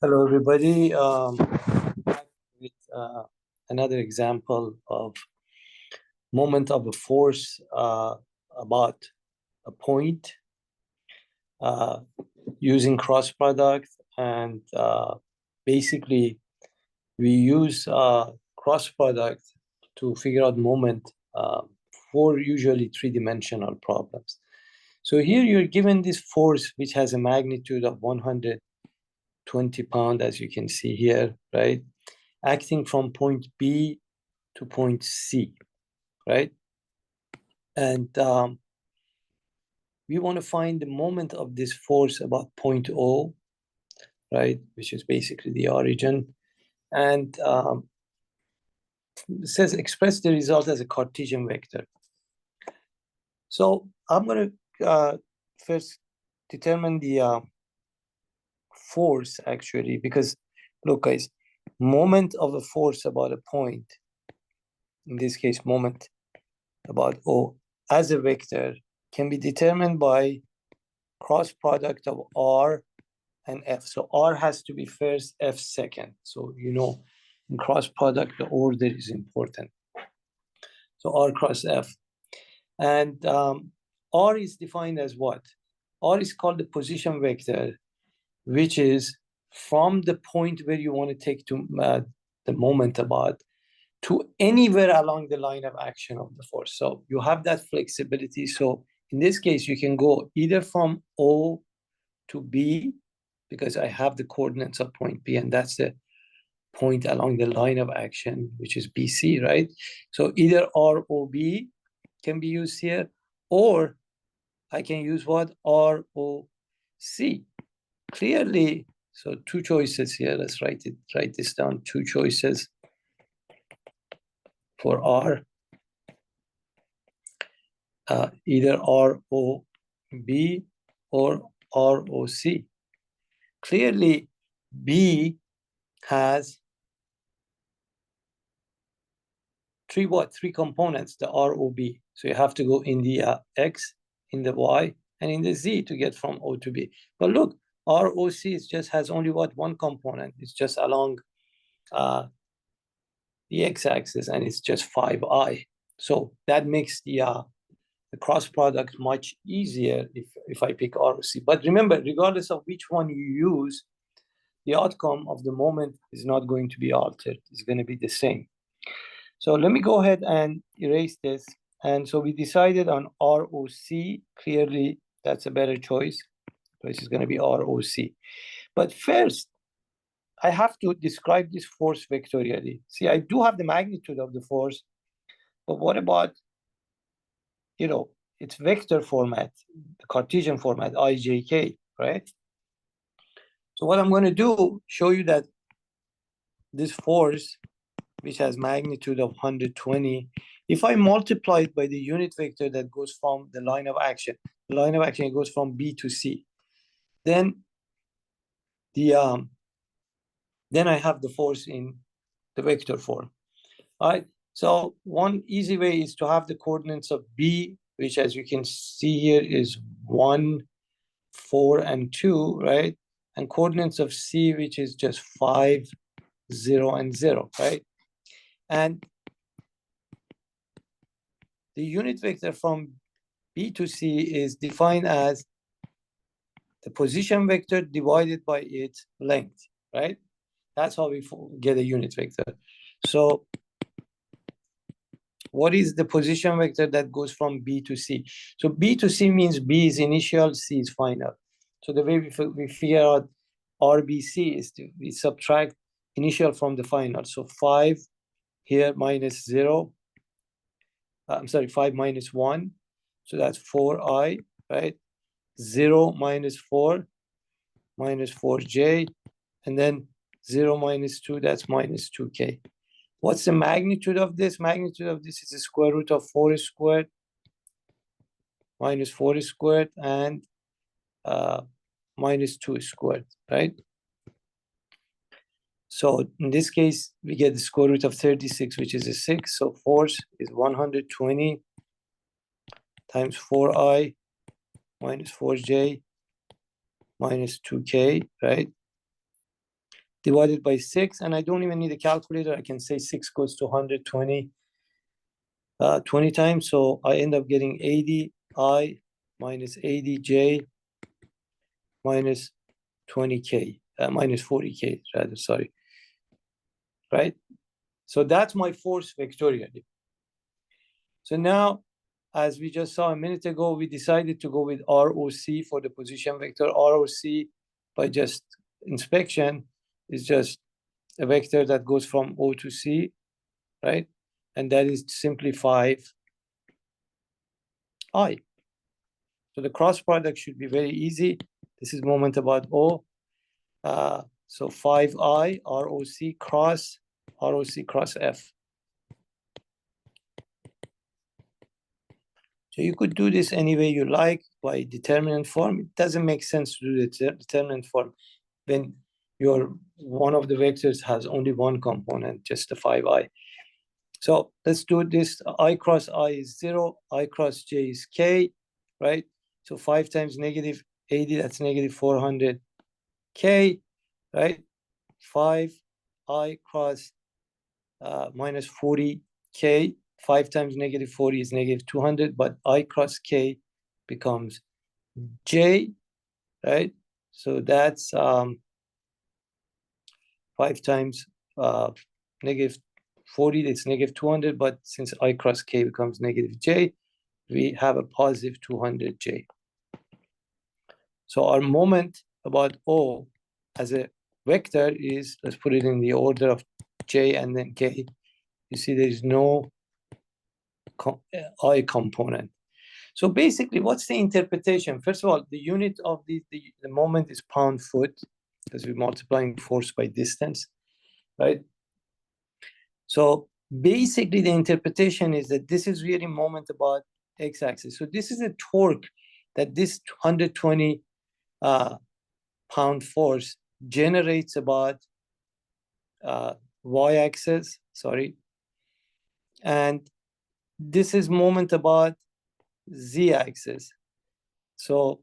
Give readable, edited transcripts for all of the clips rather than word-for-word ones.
Hello, everybody. Back with another example of moment of a force about a point using cross product, and basically we use cross product to figure out moment for usually three-dimensional problems. So here you're given this force which has a magnitude of 120 pounds, as you can see here, right? Acting from point B to point C, right? And we want to find the moment of this force about point O, right? Which is basically the origin. And it says express the result as a Cartesian vector. So I'm going to first determine the force, actually, because look, guys, moment of a force about a point, in this case, moment about O as a vector, can be determined by cross product of R and F. So R has to be first, F second. So, in cross product, the order is important. So R cross F. And R is defined as what? R is called the position vector, which is from the point where you want to take to the moment about to anywhere along the line of action of the force. So you have that flexibility. So in this case, you can go either from O to B, because I have the coordinates of point B, and that's the point along the line of action, which is BC, right? So either ROB can be used here, or I can use what? ROC. Clearly, so two choices here. Let's write this down. Two choices for R. Either ROB or ROC. Clearly, B has three components, the ROB. So you have to go in the X, in the Y, and in the Z to get from O to B. But look, ROC just has only one component. It's just along the X-axis, and it's just 5I. So that makes the cross product much easier if I pick ROC. But remember, regardless of which one you use, the outcome of the moment is not going to be altered. It's going to be the same. So let me go ahead and erase this. And so we decided on ROC. Clearly, that's a better choice. This is going to be ROC. But first, I have to describe this force vectorially. See, I do have the magnitude of the force, but what about, its vector format, the Cartesian format, IJK, right? So what I'm going to do, show you that this force, which has magnitude of 120, if I multiply it by the unit vector that goes from the line of action, goes from B to C, then then I have the force in the vector form. All right. So one easy way is to have the coordinates of B, which, as you can see here, is 1, 4, and 2, right? And coordinates of C, which is just 5, 0, and 0, right? And the unit vector from B to C is defined as the position vector divided by its length, right? That's how we get a unit vector. So what is the position vector that goes from B to C? So B to C means B is initial, C is final. So the way we figure out RBC is we subtract initial from the final. So 5 here minus 0. I'm sorry, 5 minus 1. So that's 4I, right? 0 minus 4, minus 4J. And then 0 minus 2, that's minus 2K. What's the magnitude of this? Magnitude of this is the square root of 4 squared minus 4 squared and minus 2 squared, right? So in this case, we get the square root of 36, which is a 6. So force is 120 times 4I minus 4J minus 2K, right? divided by 6, and I don't even need a calculator. I can say 6 goes to 120 20 times, so I end up getting 80I minus 80J minus 20K, minus 40K rather, sorry, right? So that's my force vectorially. So now, as we just saw a minute ago, we decided to go with ROC for the position vector. ROC, by just inspection, is just a vector that goes from O to C, right? And that is simply 5I. So the cross product should be very easy. This is moment about O. So 5I ROC cross F. So you could do this any way you like by determinant form. It doesn't make sense to do the determinant form when one of the vectors has only one component, just the 5I. So let's do this. I cross I is 0. I cross J is K, right? So 5 times negative 80, that's negative 400K, right? 5I cross minus 40K. 5 times negative 40 is negative 200, but I cross K becomes J, right? So that's 5 times negative 40, it's negative 200, but since I cross K becomes negative J, we have a positive 200J. So our moment about O as a vector is, let's put it in the order of J and then K. You see there is no I component. So basically, what's the interpretation? First of all, the unit of the moment is pound-foot, because we're multiplying force by distance, right? So basically, the interpretation is that this is really moment about x-axis. So this is a torque that this 120 pound force generates about y-axis, sorry. And this is moment about z-axis. So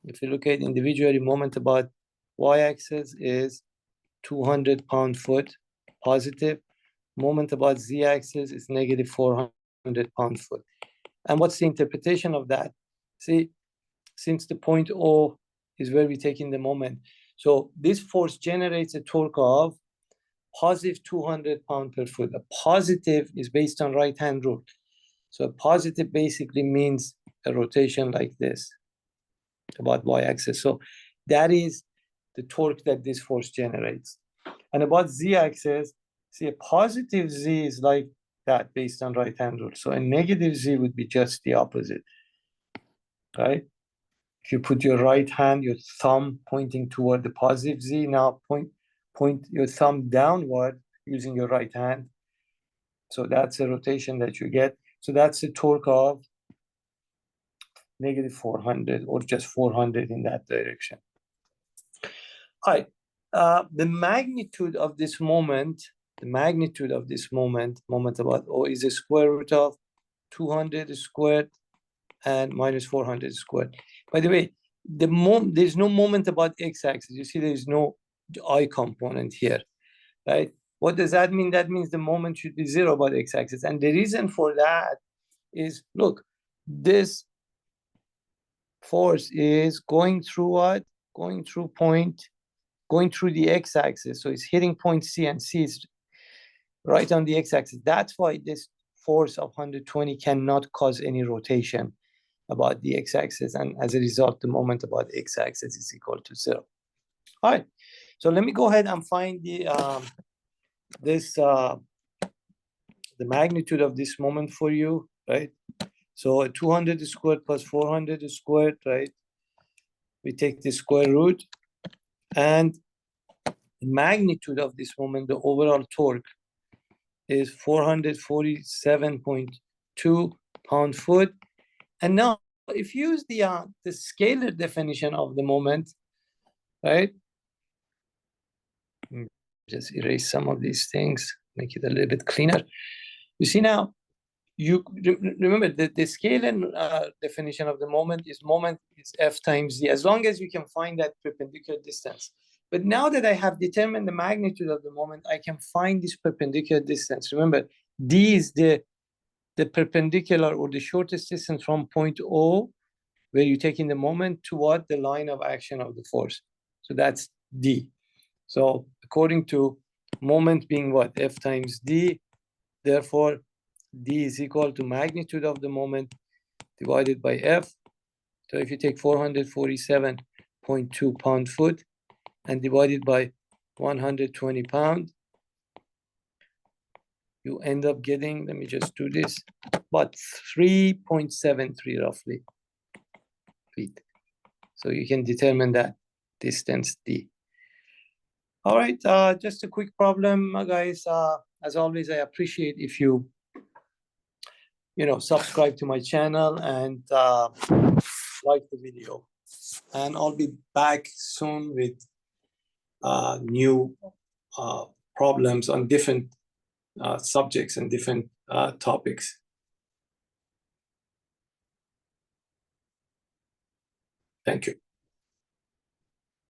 if you look at individually, moment about y-axis is 200 pound-foot positive. Moment about z-axis is negative 400 pound-foot. And what's the interpretation of that? See, since the point O is where we're taking the moment, so this force generates a torque of positive 200 pound per foot. A positive is based on right-hand rule. So a positive basically means a rotation like this about y-axis. So that is the torque that this force generates. And about z-axis, see, a positive z is like that based on right-hand rule. So a negative z would be just the opposite, right? If you put your right hand, your thumb pointing toward the positive z, now point your thumb downward using your right hand. So that's a rotation that you get. So that's the torque of negative 400 or just 400 in that direction. All right. The magnitude of this moment, moment about O is a square root of 200 squared and minus 400 squared. By the way, there's no moment about x-axis. You see there's no I component here, right? What does that mean? That means the moment should be 0 about x-axis. And the reason for that is, look, this force is going through what? Going through the x-axis. So it's hitting point C, and C is right on the x-axis. That's why this force of 120 cannot cause any rotation about the x-axis. And as a result, the moment about the x-axis is equal to 0. All right. So let me go ahead and find the magnitude of this moment for you, right? So 200 squared plus 400 squared, right? We take the square root, and the magnitude of this moment, the overall torque, is 447.2 pound-foot. And now, if you use the scalar definition of the moment, right? Just erase some of these things, make it a little bit cleaner. You see now, you remember that the scalar definition of the moment is F times z. As long as you can find that perpendicular distance, But now that I have determined the magnitude of the moment, I can find this perpendicular distance. Remember, D is the perpendicular or the shortest distance from point O, where you're taking the moment, toward the line of action of the force. So that's D. So according to moment being what? F times D, therefore D is equal to magnitude of the moment divided by F. So if you take 447.2 pound-foot and divide it by 120 pounds, you end up getting, let me just do this, but 3.73 roughly feet. So you can determine that distance D. All right, just a quick problem, guys. As always, I appreciate if you subscribe to my channel and like the video. And I'll be back soon with new problems on different subjects and different topics. Thank you.